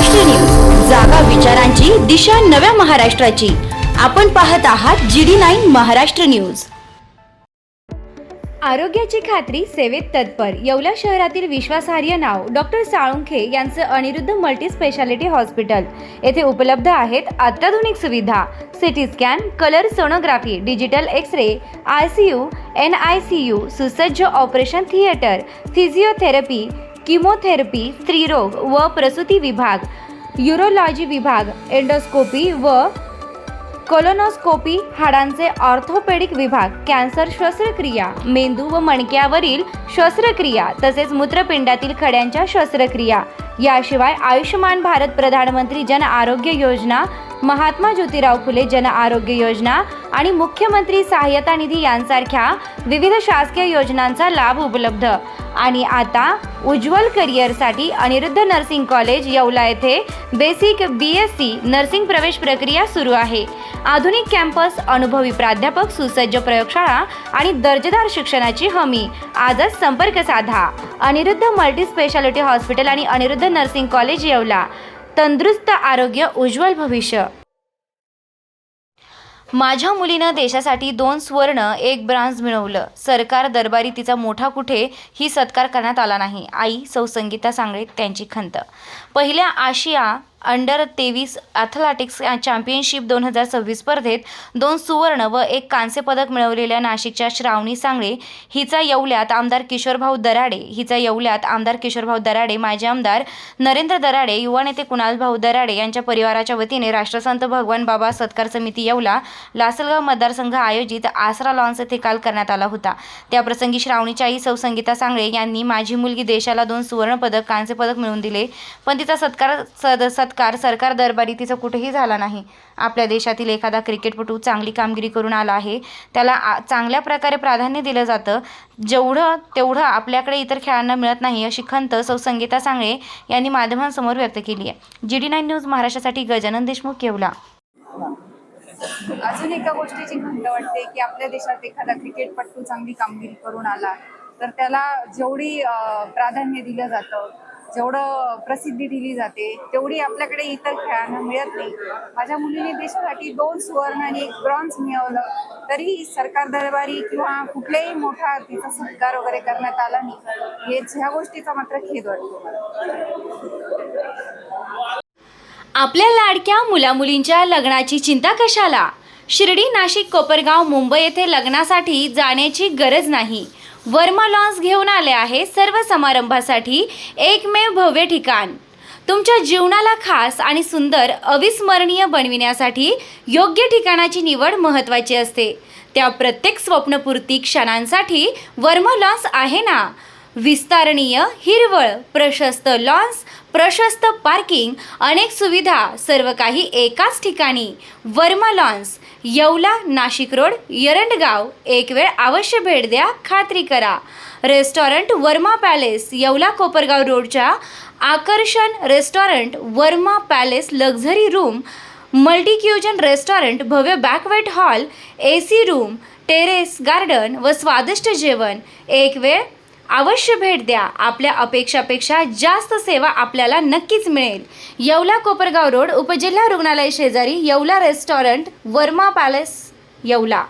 Maharashtra news, जागा विचारांची, दिशा नव्या महाराष्ट्राची। आपण पाहत आहात GD9 महाराष्ट्र न्यूज। आरोग्याची खात्री, सेवेत तत्पर। येवला शहरातील विश्वासार्ह नाव डॉक्टर साळुंखे यांचं अनिरुद्ध मल्टी स्पेशालिटी हॉस्पिटल येथे उपलब्ध आहेत अत्याधुनिक सुविधा, CT scan, colour sonography, digital x ray, ICU, NICU, सुसज्ज ऑपरेशन थिएटर, फिजिओथेरपी, किमोथेरपी, स्त्रीरोग व प्रसूती विभाग, यूरोलॉजी विभाग, एंडोस्कोपी व कोलोनोस्कोपी, हाडांचे ऑर्थोपेडिक विभाग, कॅन्सर शस्त्रक्रिया, मेंदू व मणक्यावरील शस्त्रक्रिया तसेच मूत्रपिंडातील खड्यांच्या शस्त्रक्रिया। याशिवाय आयुष्यमान भारत प्रधानमंत्री जन आरोग्य योजना, महात्मा ज्योतिराव फुले जन आरोग्य योजना आणि मुख्यमंत्री सहायता निधी यांसारख्या विविध शासकीय योजनांचा लाभ उपलब्ध। आणि आता उज्ज्वल करिअरसाठी अनिरुद्ध नर्सिंग कॉलेज येवला येथे बेसिक BSc नर्सिंग प्रवेश प्रक्रिया सुरू आहे। आधुनिक कॅम्पस, अनुभवी प्राध्यापक, सुसज्ज प्रयोगशाळा आणि दर्जेदार शिक्षणाची हमी। आजच संपर्क साधा। अनिरुद्ध मल्टी स्पेशालिटी हॉस्पिटल आणि अनिरुद्ध नर्सिंग कॉलेज येवला। तंदुरुस्त आरोग्य, उज्ज्वल भविष्य। माझ्या मुलीनं देशासाठी 2 स्वर्ण 1 ब्राँझ मिळवलं। सरकार दरबारी तिचा मोठा कुठेही सत्कार करण्यात आला नाही। आई सौ संगीता सांगळे त्यांची खंत। पहिल्या आशिया अंडर 23 ॲथलेटिक्स चॅम्पियनशिप 2026 स्पर्धेत 2 सुवर्ण व 1 कांस्य पदक मिळवलेल्या नाशिकच्या श्रावणी सांगळे हिचा येवल्यात आमदार किशोरभाऊ दराडे, माजी आमदार नरेंद्र दराडे, युवा नेते कुणालभाऊ दराडे यांच्या परिवाराच्या वतीने राष्ट्रसंत भगवान बाबा सत्कार समिती येवला लासलगाव मतदारसंघ आयोजित आसरा लॉन्स येथे काल करण्यात आला होता। त्याप्रसंगी श्रावणीच्या आई सौ संगीता सांगळे यांनी माझी मुलगी देशाला 2 सुवर्ण पदक, कांस्य पदक मिळवून दिले, पण तिचा सत्कार सरकार दरबारी तिचा कुठेही झाला नाही। आपल्या देशातील एखादा क्रिकेटपटू चांगली कामगिरी करून आला आहे, त्याला चांगल्या प्रकारे प्राधान्य दिलं जातं, तेवढं आपल्याकडे इतर खेळांना मिळत नाही, अशी खंत सौ संगीता सांगळे यांनी माध्यमांसमोर व्यक्त केली आहे। GD9 न्यूज महाराष्ट्रासाठी गजानन देशमुख, येवला। अजून एका गोष्टीची खंत वाटते की आपल्या देशात एखादा क्रिकेटपटू चांगली कामगिरी करून आला तर त्याला जेवढी प्राधान्य दिलं जातं, जेवढं प्रसिद्धी दिली जाते, तेवढी आपल्याकडे इतर खेळांना मिळत नाही। माझ्या मुलीने देशासाठी 2 सुवर्ण आणि 1 ब्रॉन्झ मिळवलं, तरी सरकार दरबारी किंवा कुठल्याही मोठा तिचा सत्कार वगैरे करण्यात आला नाही। ह्या गोष्टीचा मात्र खेद वाटतो मला। आपल्या लाडक्या मुलामुलींच्या लग्नाची चिंता कशाला? शिर्डी, नाशिक, कोपरगाव, मुंबई येथे लग्नासाठी जाण्याची गरज नाही। वर्मा लॉन्स घेऊन आले आहे सर्व समारंभासाठी एकमेव भव्य ठिकाण। तुमच्या जीवनाला खास आणि सुंदर अविस्मरणीय बनविण्यासाठी योग्य ठिकाणाची निवड महत्त्वाची असते। त्या प्रत्येक स्वप्नपूर्ती क्षणांसाठी वर्मा लॉन्स आहे ना। विस्तारणीय, हिरवळ, प्रशस्त लॉन्स, प्रशस्त पार्किंग, अनेक सुविधा, सर्व काही एकाच ठिकाणी। Verma lawns, Yeola, Nashik road, Erandgaon. एक वेळ अवश्य भेट द्या, खात्री करा। रेस्टॉरंट वर्मा पॅलेस, येवला कोपरगाव रोडच्या आकर्षण restaurant Verma palace, luxury room, multi cuisine restaurant, भव्य banquet hall, AC room, terrace garden व स्वादिष्ट जेवण। एक वेळ अवश्य भेट द्या। आपल्या अपेक्षापेक्षा जास्त सेवा आपल्याला नक्कीच मिळेल। येवला कोपरगाव रोड, उपजिल्हा रुग्णालय शेजारी, येवला रेस्टॉरंट वर्मा पॅलेस, येवला।